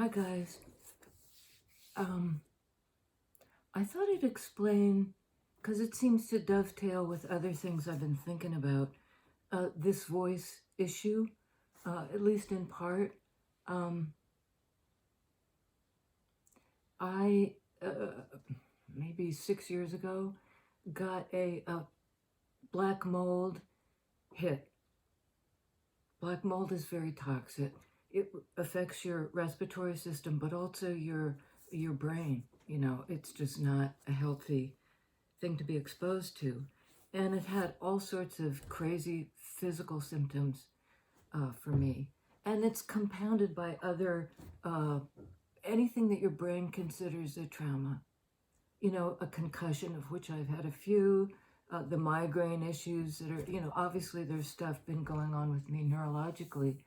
Hi guys. Um, I thought I'd explain, because it seems to dovetail with other things I've been thinking about, this voice issue, at least in part. Um, I, maybe 6 years ago, got a black mold hit. Black mold is very toxic. It affects your respiratory system, but also your brain. You know, it's just not a healthy thing to be exposed to. And it had all sorts of crazy physical symptoms for me. And it's compounded by other, anything that your brain considers a trauma. You know, a concussion, of which I've had a few, the migraine issues that are, obviously there's stuff been going on with me neurologically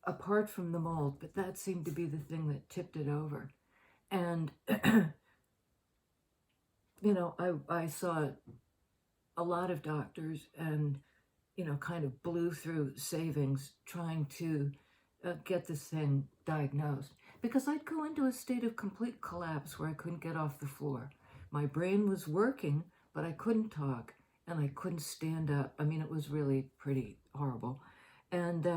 apart from the mold, but that seemed to be the thing that tipped it over. And, I saw a lot of doctors and, kind of blew through savings trying to get this thing diagnosed. Because I'd go into a state of complete collapse where I couldn't get off the floor. My brain was working, but I couldn't talk and I couldn't stand up. I mean, it was really pretty horrible. And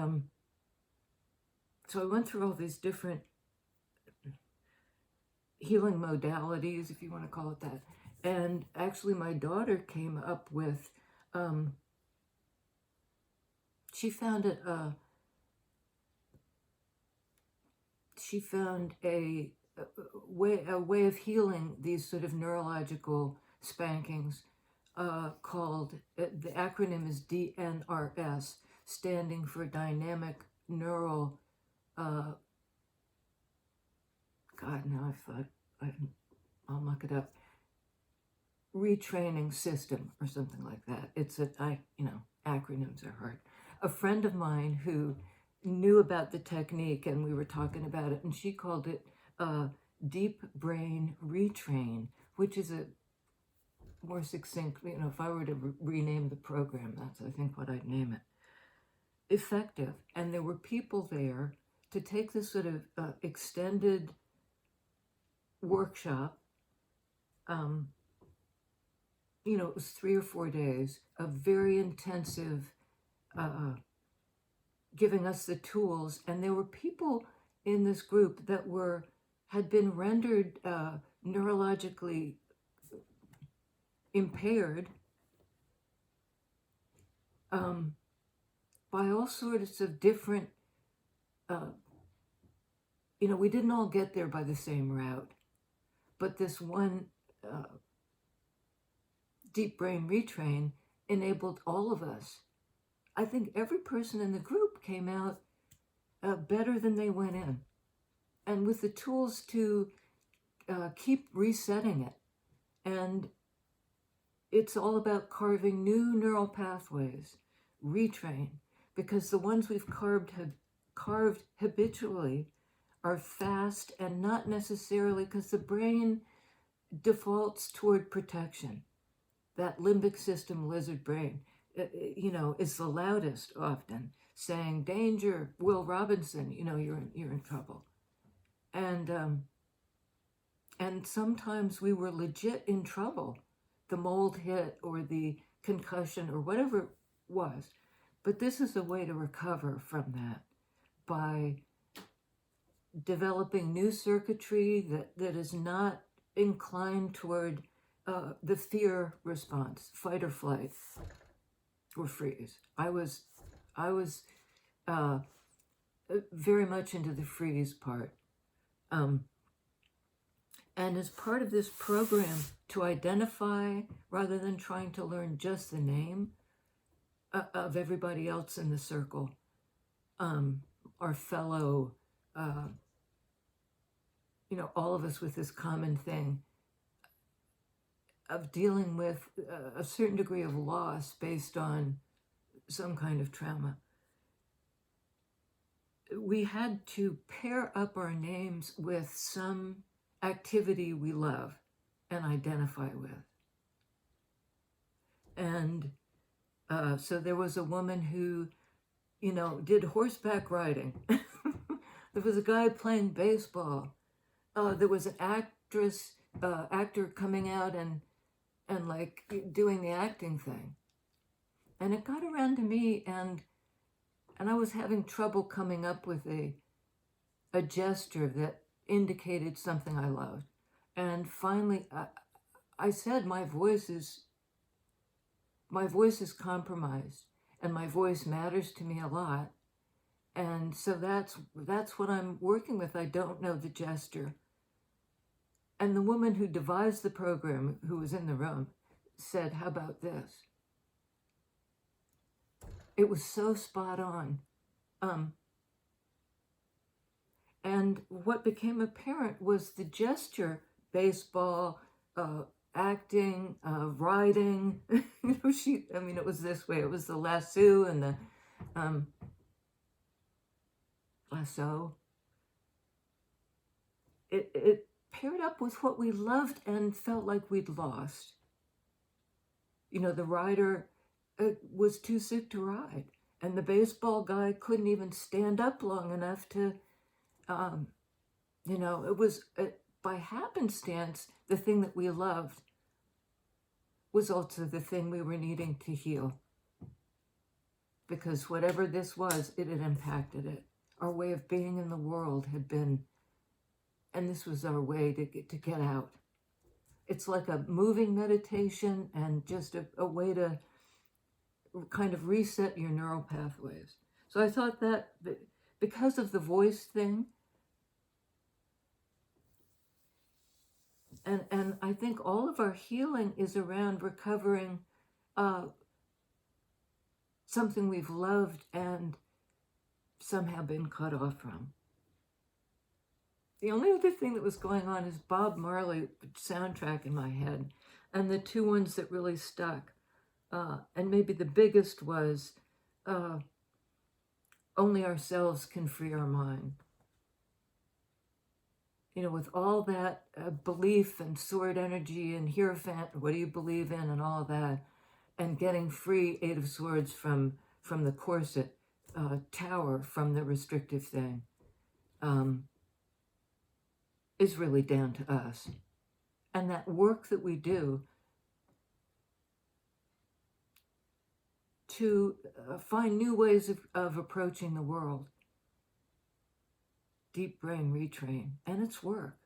so I went through all these different healing modalities, if you want to call it that. And actually, my daughter came up with, she found a way of healing these sort of neurological spankings called, the acronym is DNRS, standing for Dynamic Neural, God, now I'll muck it up, retraining system or something like that. It's acronyms are hard. A friend of mine who knew about the technique and we were talking about it, and she called it deep brain retrain, which is a more succinct, if I were to rename the program, that's I think what I'd name it. Effective. And there were people there to take this sort of extended workshop. It was 3 or 4 days of very intensive giving us the tools. And there were people in this group that had been rendered neurologically impaired by all sorts of different, we didn't all get there by the same route, but this one deep brain retrain enabled all of us. I think every person in the group came out better than they went in, and with the tools to keep resetting it. And it's all about carving new neural pathways, retrain, because the ones we've carved habitually are fast, and not necessarily because the brain defaults toward protection. That limbic system lizard brain, is the loudest often, saying, danger, Will Robinson, you're in trouble. And sometimes we were legit in trouble. The mold hit or the concussion or whatever it was. But this is a way to recover from that by developing new circuitry that is not inclined toward the fear response, fight or flight or freeze. I was very much into the freeze part. And as part of this program, to identify, rather than trying to learn just the name of everybody else in the circle, our fellow, all of us with this common thing of dealing with a certain degree of loss based on some kind of trauma. We had to pair up our names with some activity we love and identify with. And so there was a woman who, did horseback riding. There was a guy playing baseball. There was an actor coming out and like doing the acting thing. And it got around to me, and I was having trouble coming up with a gesture that indicated something I loved. And finally, I said, my voice is compromised, and my voice matters to me a lot. And so that's what I'm working with. I don't know the gesture. And the woman who devised the program, who was in the room, said, how about this? It was so spot on. And what became apparent was the gesture, baseball, acting, riding. It was this way. It was the lasso and the lasso. It paired up with what we loved and felt like we'd lost. The rider was too sick to ride, and the baseball guy couldn't even stand up long enough to, it was by happenstance, the thing that we loved was also the thing we were needing to heal. Because whatever this was, it had impacted it. Our way of being in the world had been, and this was our way to get out. It's like a moving meditation and just a way to kind of reset your neural pathways. So I thought that because of the voice thing, and I think all of our healing is around recovering something we've loved and somehow been cut off from. The only other thing that was going on is Bob Marley soundtrack in my head, and the two ones that really stuck. And maybe the biggest was Only Ourselves Can Free Our Mind. With all that belief and sword energy and Hierophant, what do you believe in, and all of that, and getting free, Eight of Swords, from the corset, Tower from the restrictive thing, is really down to us. And that work that we do to find new ways of approaching the world. Deep brain retrain, and it's work.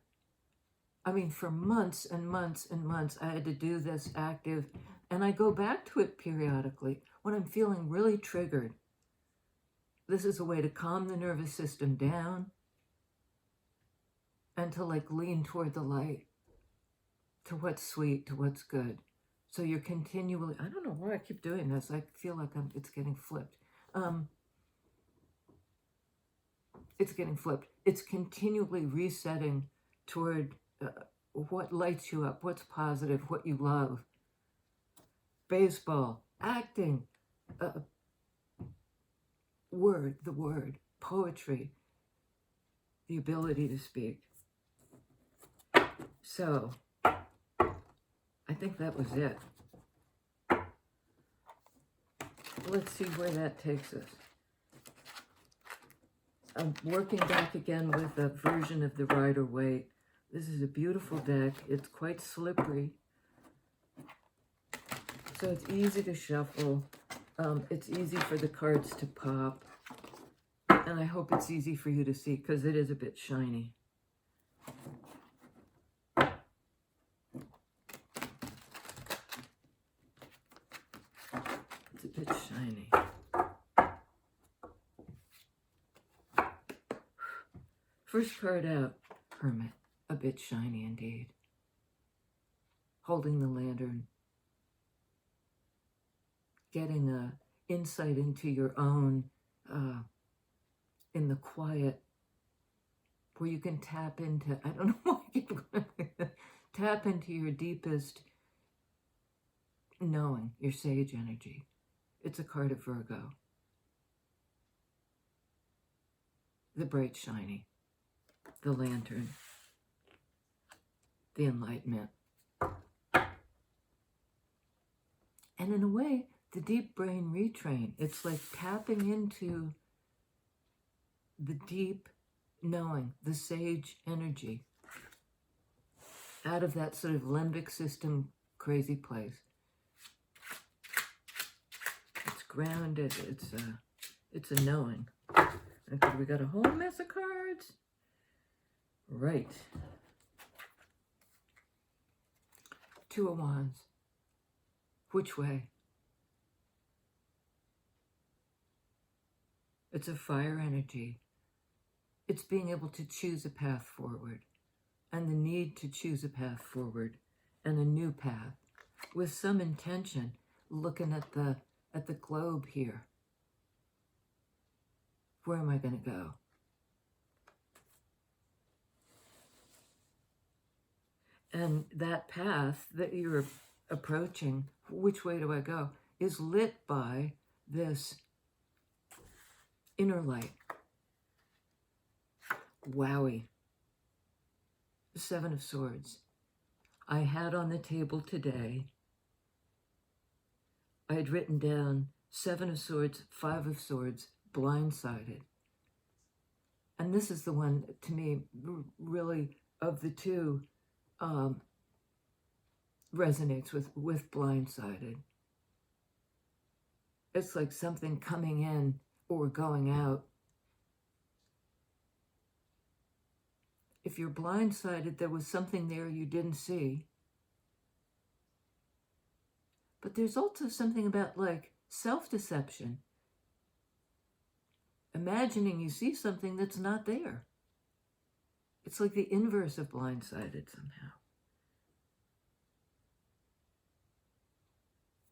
For months and months and months, I had to do this active, and I go back to it periodically when I'm feeling really triggered. This is a way to calm the nervous system down and to lean toward the light, to what's sweet, to what's good. So you're continually, I don't know why I keep doing this. I feel like it's getting flipped. It's getting flipped. It's continually resetting toward what lights you up, what's positive, what you love. Baseball, acting, the word, poetry, the ability to speak. So, I think that was it. Let's see where that takes us. I'm working back again with a version of the Rider-Waite. This is a beautiful deck. It's quite slippery, so it's easy to shuffle. It's easy for the cards to pop, and I hope it's easy for you to see because it is a bit shiny. It's a bit shiny. First card out, Hermit, a bit shiny indeed. Holding the lantern. Getting a insight into your own, in the quiet, where you can tap into, I don't know why I keep going, tap into your deepest knowing, your sage energy. It's a card of Virgo. The bright shiny. The lantern, the enlightenment. And in a way, the deep brain retrain. It's like tapping into the deep knowing, the sage energy, out of that sort of limbic system crazy place. It's grounded, it's a knowing. Okay, we got a whole mess of cards. Right. Two of Wands. Which way? It's a fire energy. It's being able to choose a path forward, and the need to choose a path forward and a new path with some intention, looking at the globe here. Where am I going to go? And that path that you're approaching, which way do I go, is lit by this inner light. Wowie. The Seven of Swords. I had on the table today, I had written down Seven of Swords, Five of Swords, blindsided. And this is the one, to me, really, of the two, resonates with blindsided. It's like something coming in or going out. If you're blindsided, there was something there you didn't see. But there's also something about like self-deception. Imagining you see something that's not there. It's like the inverse of blindsided somehow.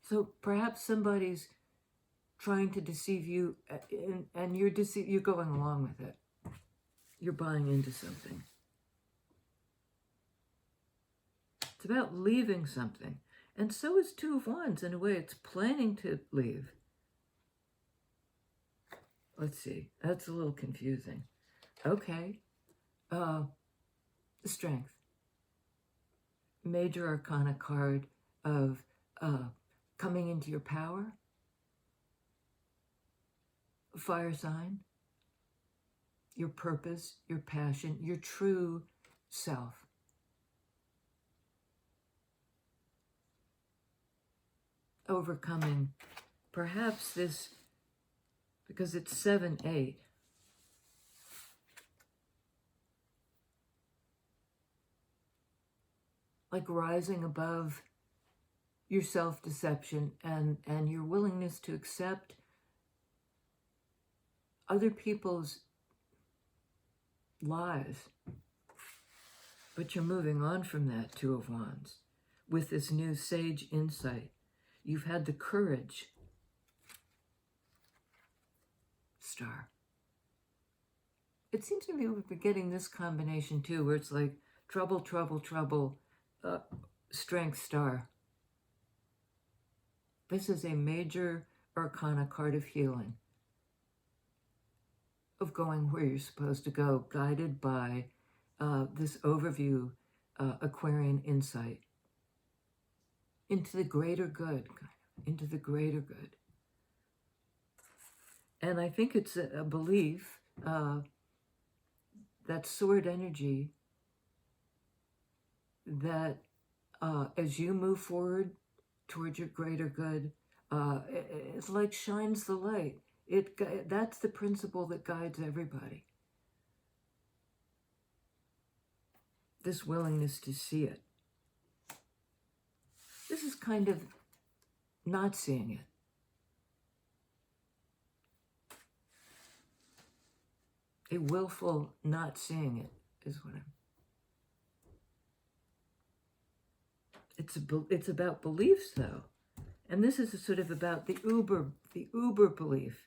So perhaps somebody's trying to deceive you, and you're going along with it. You're buying into something. It's about leaving something. And so is Two of Wands. In a way, it's planning to leave. Let's see. That's a little confusing. Okay. Strength. Major Arcana card of coming into your power. Fire sign. Your purpose, your passion, your true self. Overcoming perhaps this, because it's 7-8. Like rising above your self-deception and your willingness to accept other people's lies. But you're moving on from that, Two of Wands, with this new sage insight. You've had the courage. Star. It seems to me we're getting this combination too, where it's like trouble, trouble, trouble, strength, star. This is a major Arcana card of healing, of going where you're supposed to go, guided by this overview, Aquarian insight, into the greater good, into the greater good. And I think it's a belief that sword energy, that as you move forward towards your greater good, it's like shines the light. That's the principle that guides everybody. This willingness to see it. This is kind of not seeing it. A willful not seeing it is what I'm... It's about beliefs, though. And this is sort of about the uber belief.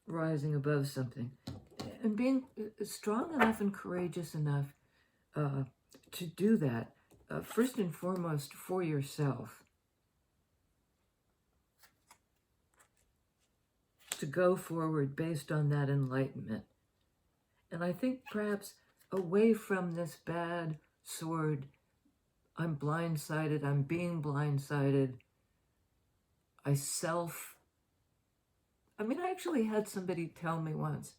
Rising above something. And being strong enough and courageous enough to do that, first and foremost, for yourself. To go forward based on that enlightenment. And I think perhaps away from this bad sword, I'm blindsided, I'm being blindsided, I self I mean, I actually had somebody tell me once.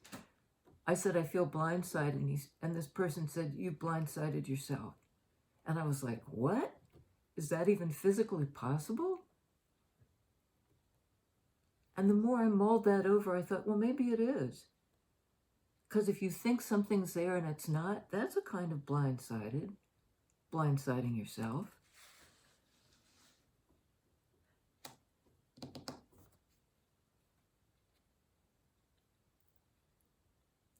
I said, I feel blindsided. And this person said, you blindsided yourself. And I was like, what? Is that even physically possible? And the more I mulled that over, I thought, well, maybe it is. Because if you think something's there and it's not, that's a kind of blindsiding yourself.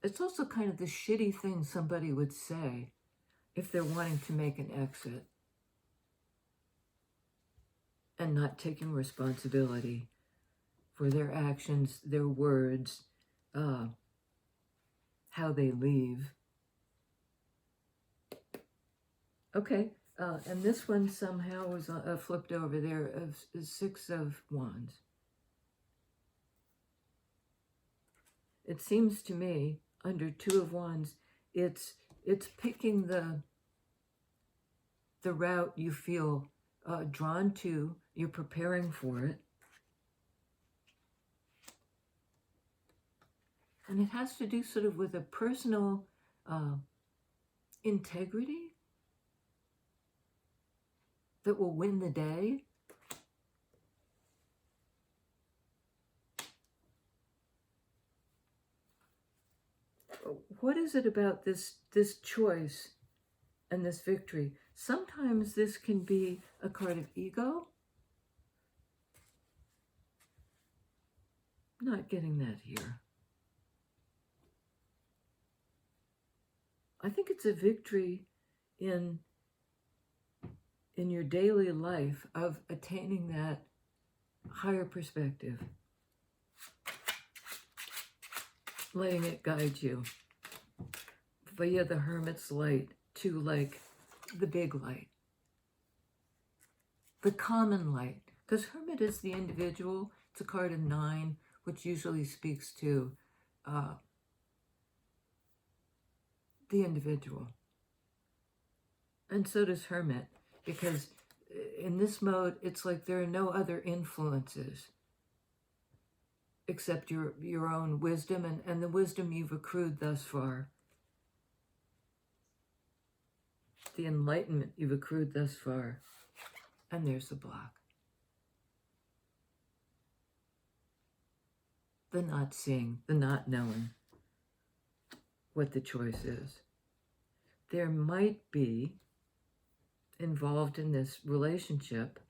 It's also kind of the shitty thing somebody would say if they're wanting to make an exit and not taking responsibility for their actions, their words, how they leave. Okay, and this one somehow was flipped over there of Six of Wands. It seems to me, under Two of Wands, it's picking the route you feel drawn to. You're preparing for it. And it has to do sort of with a personal integrity that will win the day. What is it about this choice and this victory? Sometimes this can be a card of ego. Not getting that here. I think it's a victory in your daily life of attaining that higher perspective, letting it guide you via the Hermit's light to like the big light, the common light. Because Hermit is the individual. It's a card of 9, which usually speaks to the individual. And so does Hermit, because in this mode, it's like there are no other influences except your own wisdom and the wisdom you've accrued thus far. The enlightenment you've accrued thus far. And there's the block. The not seeing, the not knowing what the choice is. There might be involved in this relationship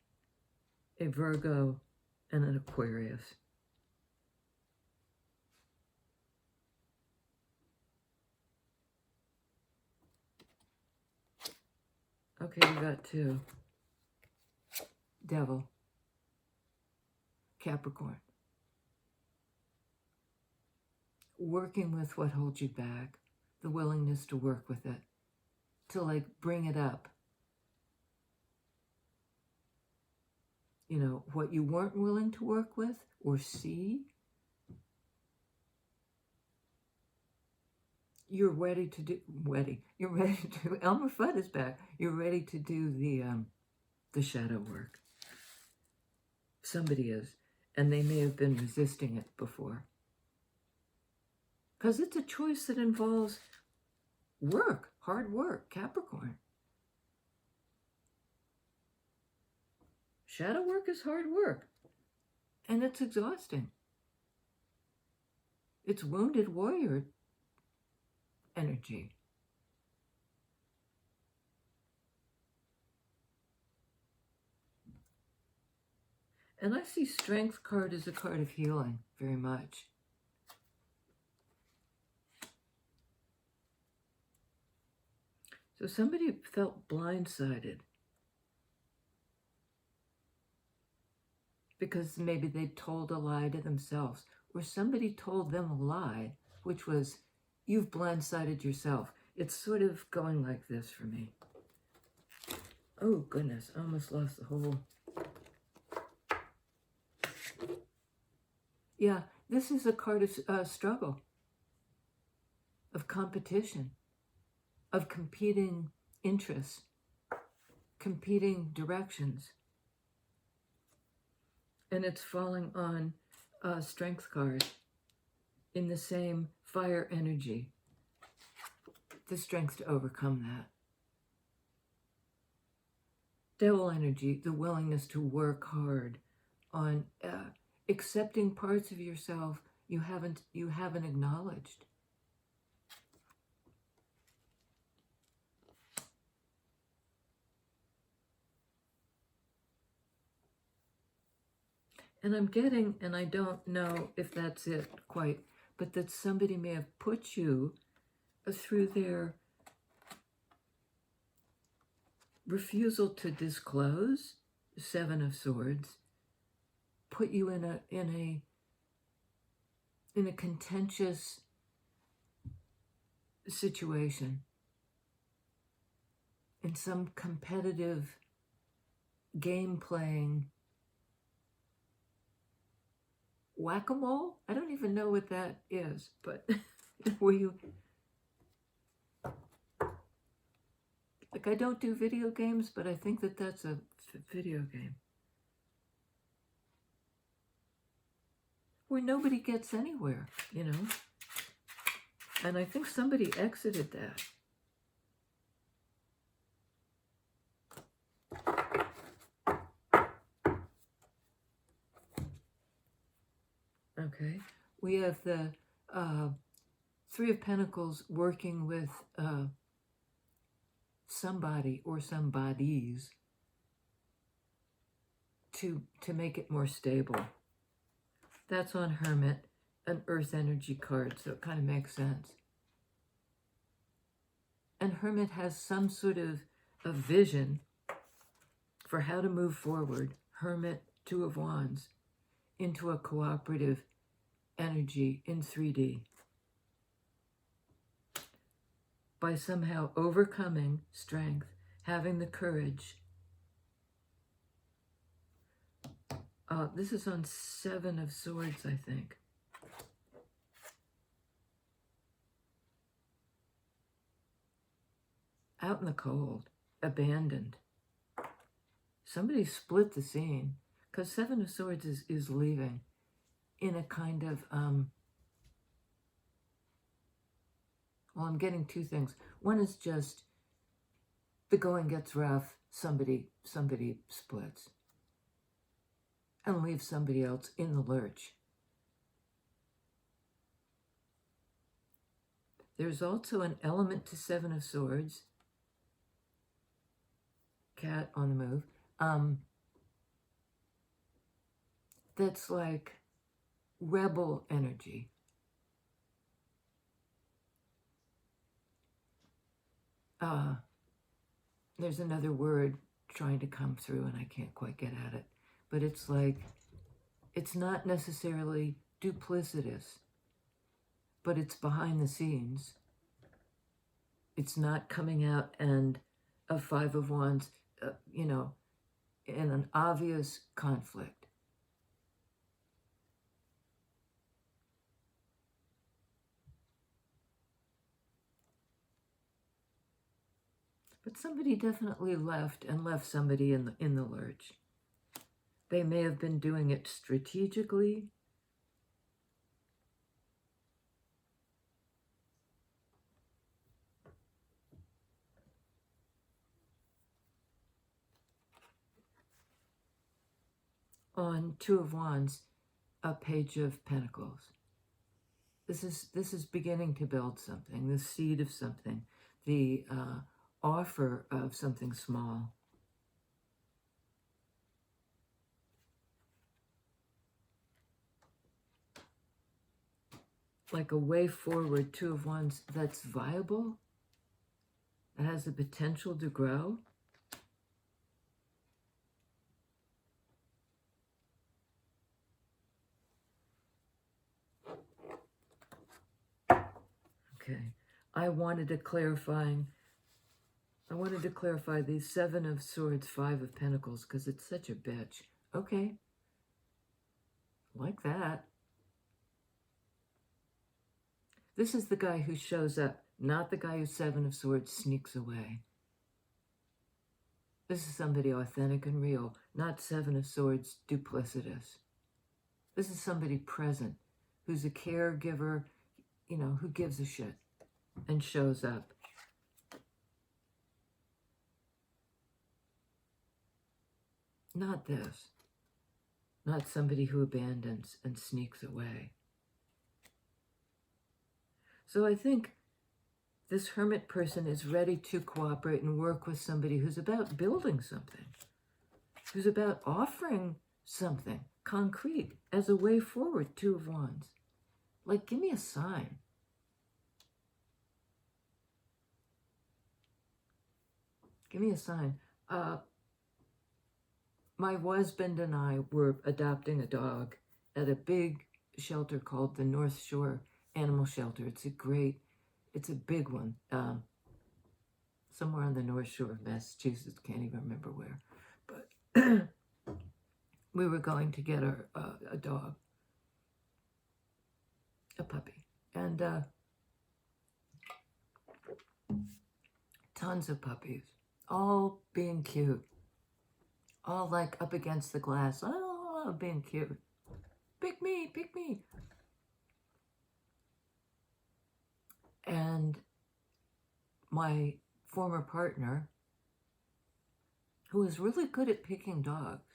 a Virgo and an Aquarius. Okay, we got 2. Devil. Capricorn. Working with what holds you back. The willingness to work with it. To like bring it up. You know, what you weren't willing to work with or see. You're ready to do, you're ready to, Elmer Fudd is back. You're ready to do the shadow work. Somebody is, and they may have been resisting it before. Because it's a choice that involves work, hard work, Capricorn. Shadow work is hard work, and it's exhausting. It's wounded warrior energy. And I see Strength card as a card of healing very much. So somebody felt blindsided because maybe they told a lie to themselves, or somebody told them a lie, which was, you've blindsided yourself. It's sort of going like this for me. Oh, goodness, I almost lost the whole... Yeah, this is a card of struggle, of competition, of competing interests, competing directions. And it's falling on strength card in the same fire energy. The strength to overcome that. Devil energy, the willingness to work hard on accepting parts of yourself you haven't acknowledged. And I'm getting, and I don't know if that's it quite, but that somebody may have put you through their refusal to disclose, Seven of Swords, put you in a contentious situation, in some competitive game playing whack-a-mole? I don't even know what that is, but where you, like, I don't do video games, but I think that that's a video game where nobody gets anywhere, you know? And I think somebody exited that. Okay, we have the Three of Pentacles working with somebody or somebodies to make it more stable. That's on Hermit, an earth energy card, so it kind of makes sense. And Hermit has some sort of a vision for how to move forward. Hermit, Two of Wands, into a cooperative energy in 3D. By somehow overcoming strength, having the courage. This is on Seven of Swords, I think. Out in the cold, abandoned. Somebody split the scene, because Seven of Swords is leaving in a kind of, well, I'm getting two things. One is just the going gets rough, somebody splits and leaves somebody else in the lurch. There's also an element to Seven of Swords, cat on the move, that's like rebel energy. There's another word trying to come through and I can't quite get at it, but it's like, it's not necessarily duplicitous, but it's behind the scenes. It's not coming out and a Five of Wands, you know, in an obvious conflict. But somebody definitely left and left somebody in the lurch. They may have been doing it strategically. On Two of Wands, a Page of Pentacles. This is beginning to build something, the seed of something, the offer of something small. Like a way forward, Two of Wands, that's viable, that has the potential to grow. Okay, I wanted to clarify the Seven of Swords, Five of Pentacles, because it's such a bitch. Okay, like that. This is the guy who shows up, not the guy who Seven of Swords sneaks away. This is somebody authentic and real, not Seven of Swords duplicitous. This is somebody present, who's a caregiver, you know, who gives a shit and shows up. Not this. Not somebody who abandons and sneaks away. So I think this hermit person is ready to cooperate and work with somebody who's about building something, who's about offering something concrete as a way forward. Two of Wands. Like, give me a sign. Give me a sign. My husband and I were adopting a dog at a big shelter called the North Shore Animal Shelter. It's a big one. Somewhere on the North Shore of Massachusetts, can't even remember where. But we were going to get a dog, a puppy. And tons of puppies, all being cute. All like up against the glass, oh, being cute. Pick me, pick me. And my former partner, who was really good at picking dogs,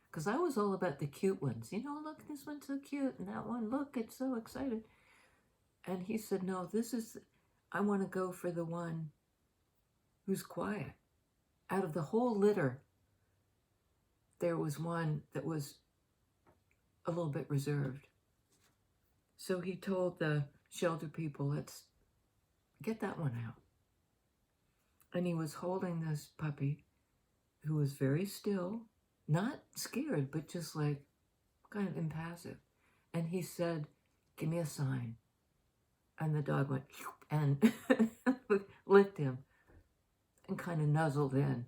because I was all about the cute ones. You know, look, this one's so cute, and that one, look, it's so excited. And he said, no, I want to go for the one who's quiet. Out of the whole litter, there was one that was a little bit reserved. So he told the shelter people, let's get that one out. And he was holding this puppy who was very still, not scared, but just like kind of impassive. And he said, give me a sign. And the dog went and licked him and kind of nuzzled in.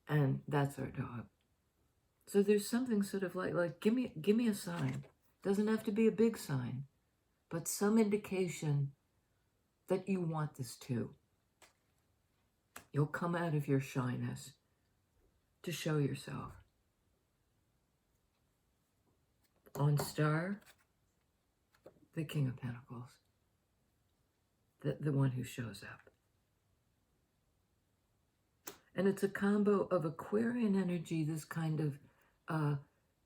And that's our dog. So there's something sort of like give me a sign. Doesn't have to be a big sign, but some indication that you want this too. You'll come out of your shyness to show yourself. On Star, the King of Pentacles, the one who shows up. And it's a combo of Aquarian energy, this kind of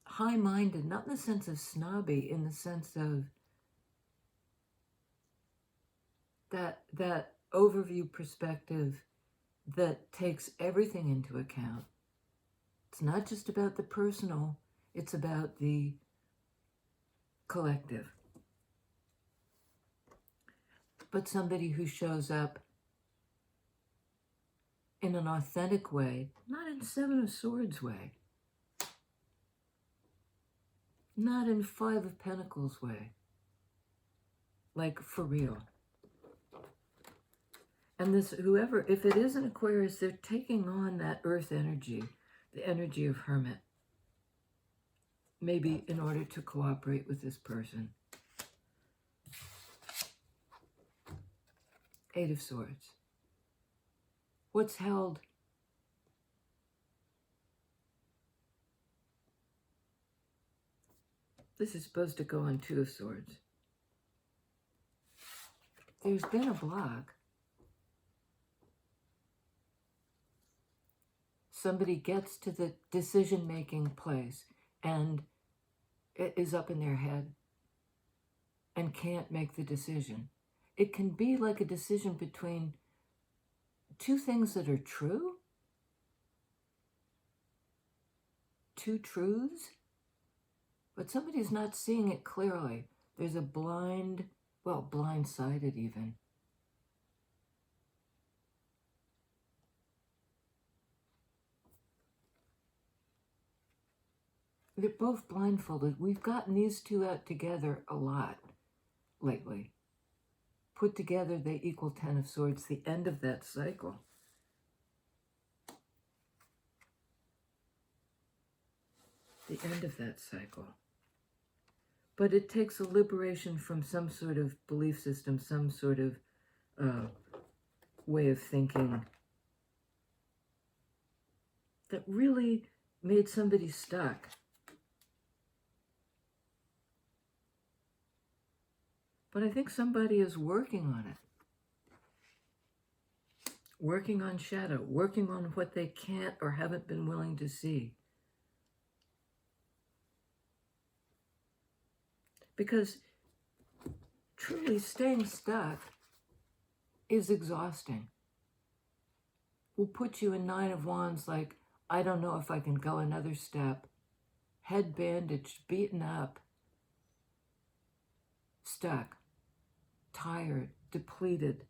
high-minded, not in the sense of snobby, in the sense of that overview perspective that takes everything into account. It's not just about the personal, it's about the collective. But somebody who shows up in an authentic way, not in Seven of Swords way, not in Five of Pentacles way, like for real. And this, whoever, if it is an Aquarius, they're taking on that earth energy, the energy of hermit, maybe in order to cooperate with this person. Eight of Swords. What's held? This is supposed to go on Two of Swords. There's been a block. Somebody gets to the decision-making place and it is up in their head and can't make the decision. It can be like a decision between two things that are true, two truths, but somebody's not seeing it clearly. There's a blindsided even. They're both blindfolded. We've gotten these two out together a lot lately. Put together, they equal Ten of Swords, the end of that cycle. The end of that cycle. But it takes a liberation from some sort of belief system, some sort of way of thinking that really made somebody stuck. But I think somebody is working on it. Working on shadow, working on what they can't or haven't been willing to see. Because truly staying stuck is exhausting. Will put you in Nine of Wands like, I don't know if I can go another step. Head bandaged, beaten up, stuck, tired, depleted.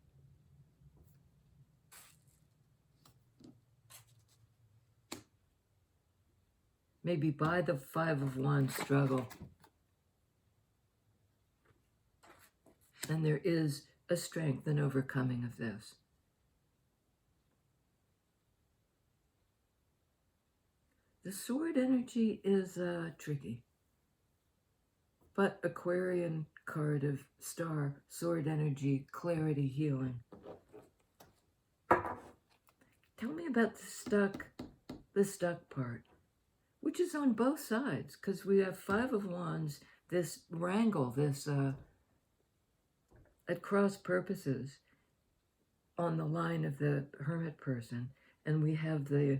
Maybe by the Five of Wands struggle. And there is a strength in overcoming of this. The sword energy is tricky. But Aquarian card of star, sword energy, clarity, healing. Tell me about the stuck part, which is on both sides, because we have Five of Wands, this wrangle, this at cross purposes on the line of the Hermit person, and we have the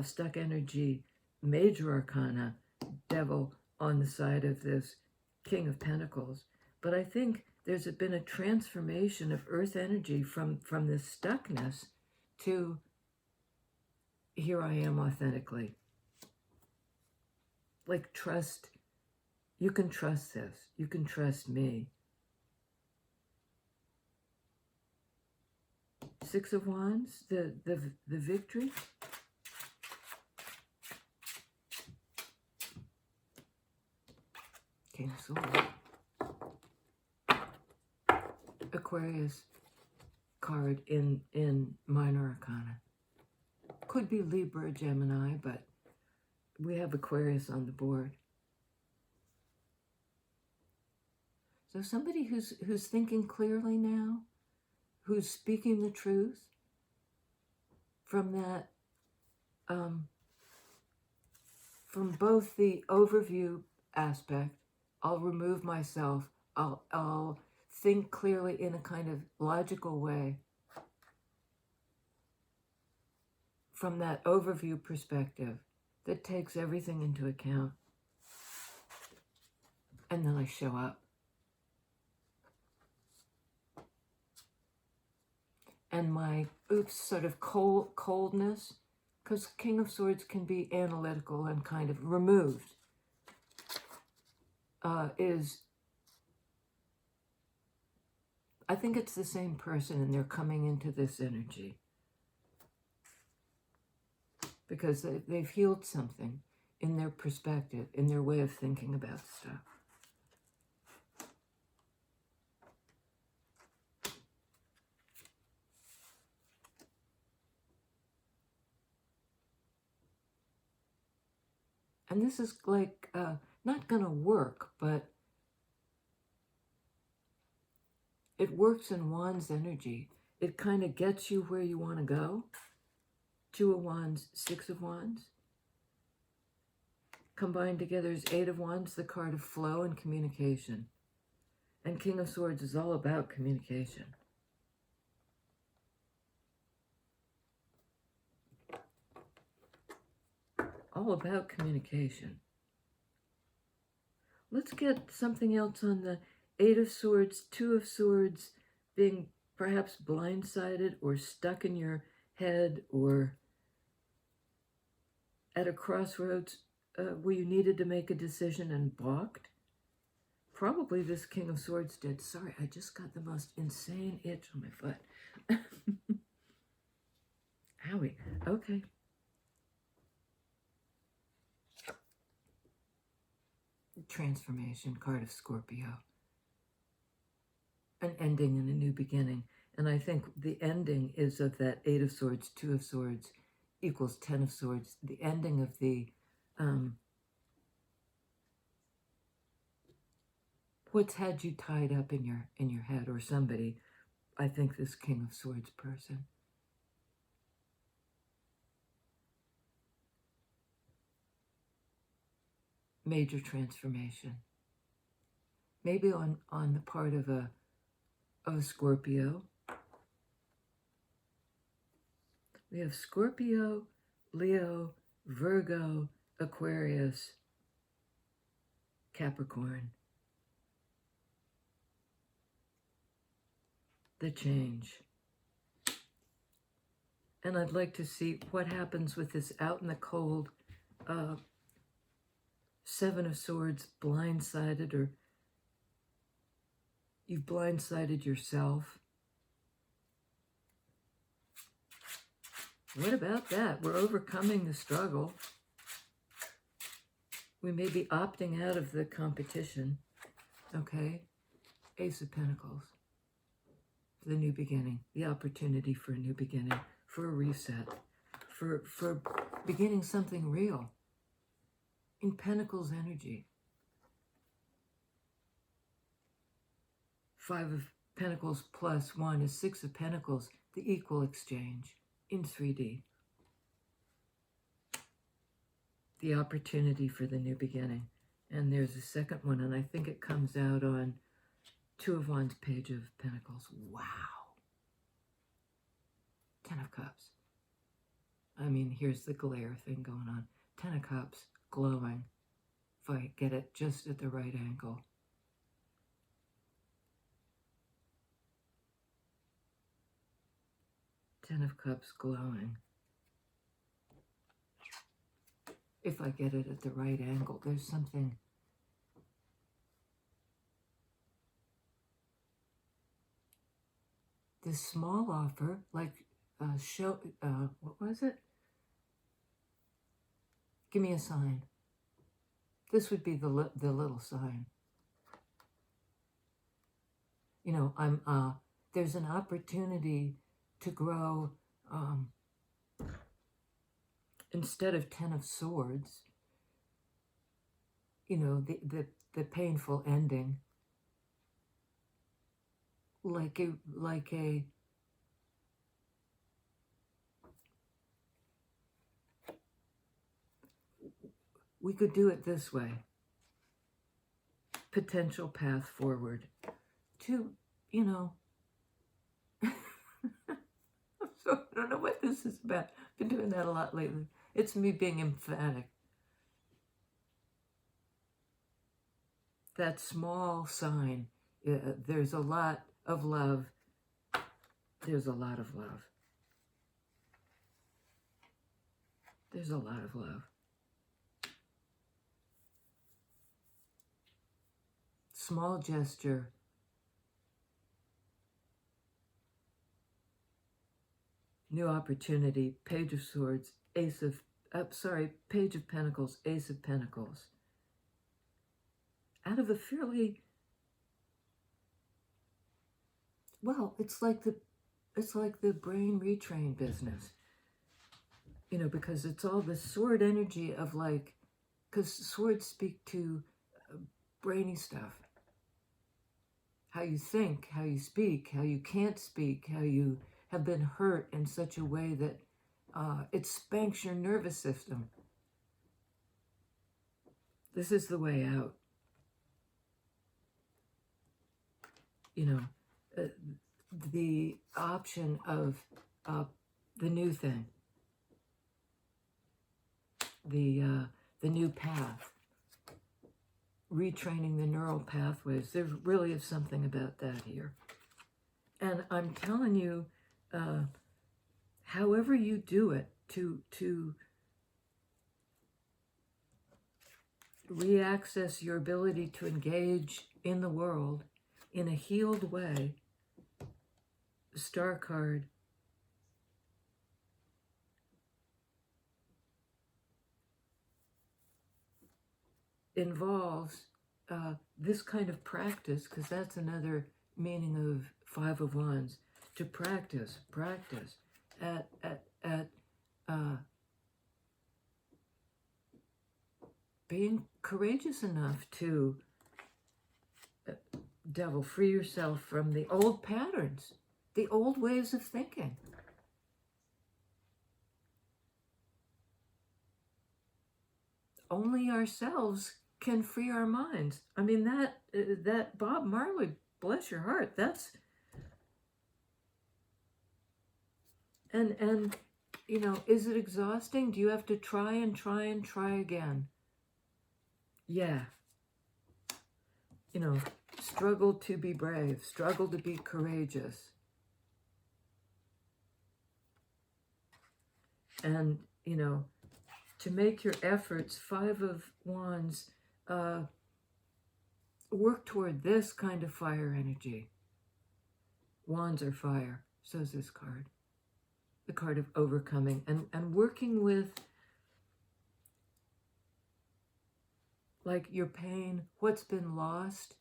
stuck energy, major arcana, devil on the side of this King of Pentacles. But I think there's been a transformation of earth energy from this stuckness to here I am authentically. Like trust, you can trust this, you can trust me. Six of Wands, the victory. King of Swords. Aquarius card in minor arcana. Could be Libra, Gemini, but we have Aquarius on the board. So somebody who's thinking clearly now, who's speaking the truth from that, from both the overview aspect, I'll remove myself, I'll think clearly in a kind of logical way. From that overview perspective that takes everything into account. And then I show up. And my sort of coldness, because King of Swords can be analytical and kind of removed, I think it's the same person and they're coming into this energy. Because they've healed something in their perspective, in their way of thinking about stuff. And this is like not going to work, but it works in Wands energy. It kind of gets you where you want to go. Two of Wands, Six of Wands. Combined together is Eight of Wands, the card of flow and communication. And King of Swords is all about communication. All about communication. Let's get something else on the Eight of Swords, Two of Swords, being perhaps blindsided or stuck in your head or at a crossroads where you needed to make a decision and balked. Probably this King of Swords did. Sorry, I just got the most insane itch on my foot. Owie. Okay. Transformation, card of Scorpio. An ending and a new beginning. And I think the ending is of that Eight of Swords, Two of Swords equals Ten of Swords. The ending of the what's had you tied up in your head, or somebody. I think this King of Swords person. Major transformation. maybe on the part of a Scorpio. We have Scorpio, Leo, Virgo, Aquarius, Capricorn. The change. And I'd like to see what happens with this out in the cold Seven of Swords, blindsided, or you've blindsided yourself. What about that? We're overcoming the struggle. We may be opting out of the competition. Okay? Ace of Pentacles. The new beginning. The opportunity for a new beginning. For a reset. For beginning something real. In Pentacles energy. Five of Pentacles plus 1 is Six of Pentacles. The equal exchange. In 3D. The opportunity for the new beginning. And there's a second one, and I think it comes out on Two of Wands, Page of Pentacles. Wow. 10 of Cups. I mean, here's the glare thing going on. 10 of Cups, glowing. If I get it just at the right angle. Ten of Cups, glowing. If I get it at the right angle, there's something. This small offer, like what was it? Give me a sign. This would be the little sign. You know, there's an opportunity to grow. Instead of 10 of Swords, you know, the painful ending, like a we could do it this way. Potential path forward to, you know, so I don't know what this is about. I've been doing that a lot lately. It's me being emphatic. That small sign, there's a lot of love. There's a lot of love. There's a lot of love. Small gesture. New opportunity. Page of Swords. Page of Pentacles. Ace of Pentacles. Out of a fairly, well, it's like the brain retrain business. You know, because it's all the sword energy of like, because swords speak to brainy stuff. How you think, how you speak, how you can't speak, how you have been hurt in such a way that it spanks your nervous system. This is the way out. You know, the option of the new thing, the new path, retraining the neural pathways. There really is something about that here. And I'm telling you, however you do it, to reaccess your ability to engage in the world in a healed way, Star card, involves this kind of practice, because that's another meaning of Five of Wands, to practice at being courageous enough to devil, free yourself from the old patterns, the old ways of thinking. Only ourselves can free our minds. I mean, that Bob Marley, bless your heart, that's, and you know, is it exhausting? Do you have to try and try and try again? Yeah. You know, struggle to be brave, struggle to be courageous. And, you know, to make your efforts, 5 of Wands, work toward this kind of fire energy. Wands are fire, so is this card. The card of overcoming and working with, like, your pain, what's been lost.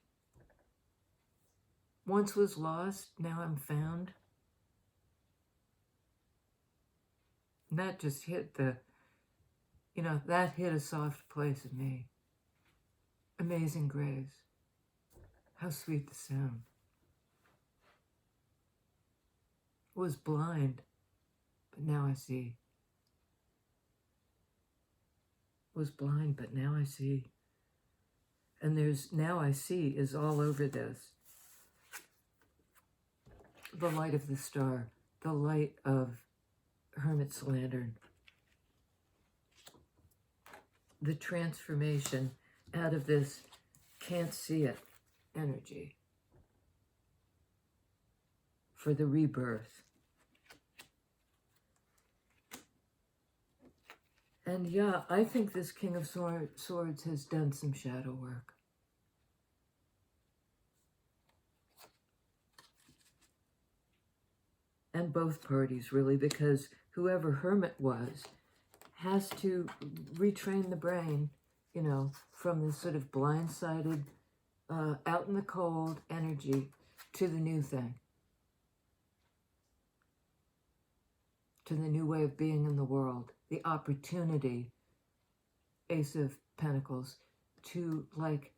Once was lost, now I'm found. And that just hit the, you know, that hit a soft place in me. Amazing grace. How sweet the sound. Was blind, but now I see. Was blind, but now I see. And there's now I see is all over this. The light of the star, the light of Hermit's lantern. The transformation out of this can't see it energy for the rebirth. And yeah, I think this King of Swords has done some shadow work. And both parties, really, because whoever Hermit was has to retrain the brain, you know, from this sort of blindsided, out in the cold energy to the new thing. To the new way of being in the world. The opportunity, Ace of Pentacles, to, like,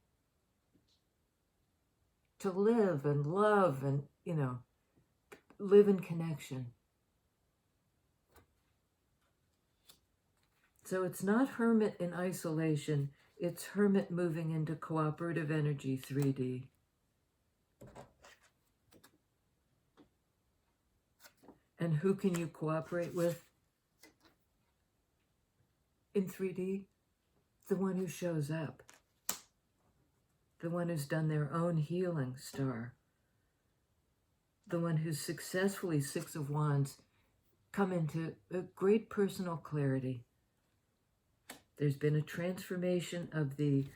to live and love and, you know, live in connection. So it's not Hermit in isolation, it's Hermit moving into cooperative energy 3D. And who can you cooperate with in 3D? The one who shows up. The one who's done their own healing star. The one who's successfully, 6 of Wands, come into a great personal clarity. There's been a transformation of the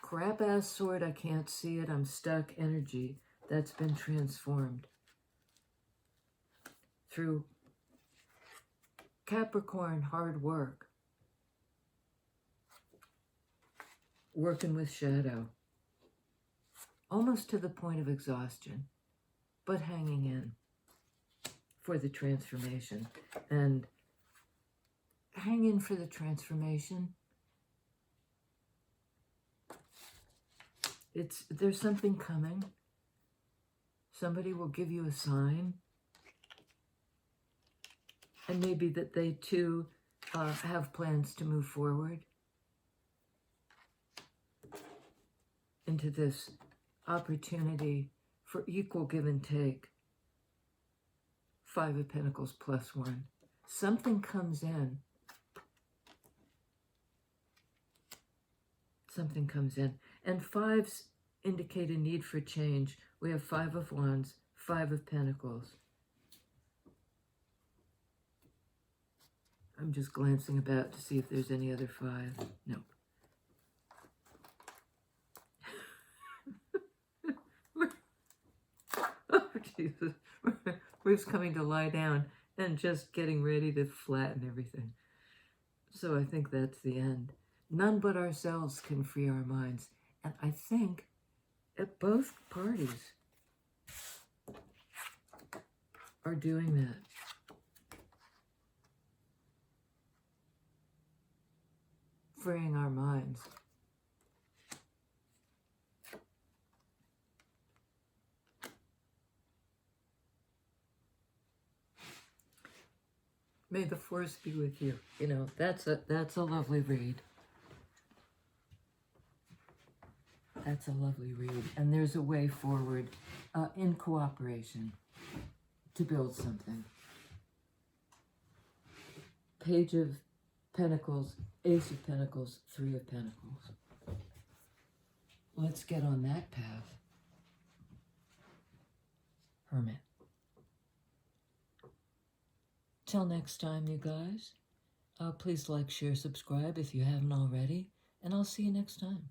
crap-ass sword, I can't see it, I'm stuck energy. That's been transformed through Capricorn hard work. Working with shadow. Almost to the point of exhaustion, but hanging in for the transformation. And hang in for the transformation. There's something coming. Somebody will give you a sign. And maybe that they too have plans to move forward into this opportunity for equal give and take. 5 of Pentacles plus 1. Something comes in. Something comes in. And 5s indicate a need for change. We have 5 of Wands, 5 of Pentacles. I'm just glancing about to see if there's any other 5. No. Oh, Jesus. We're just coming to lie down and just getting ready to flatten everything. So I think that's the end. None but ourselves can free our minds. And I think that both parties are doing that. Freeing our minds. May the force be with you. You know, that's a lovely read. That's a lovely read. And there's a way forward in cooperation to build something. Page of Pentacles, Ace of Pentacles, Three of Pentacles. Let's get on that path. Hermit. Till next time, you guys. Please like, share, subscribe if you haven't already. And I'll see you next time.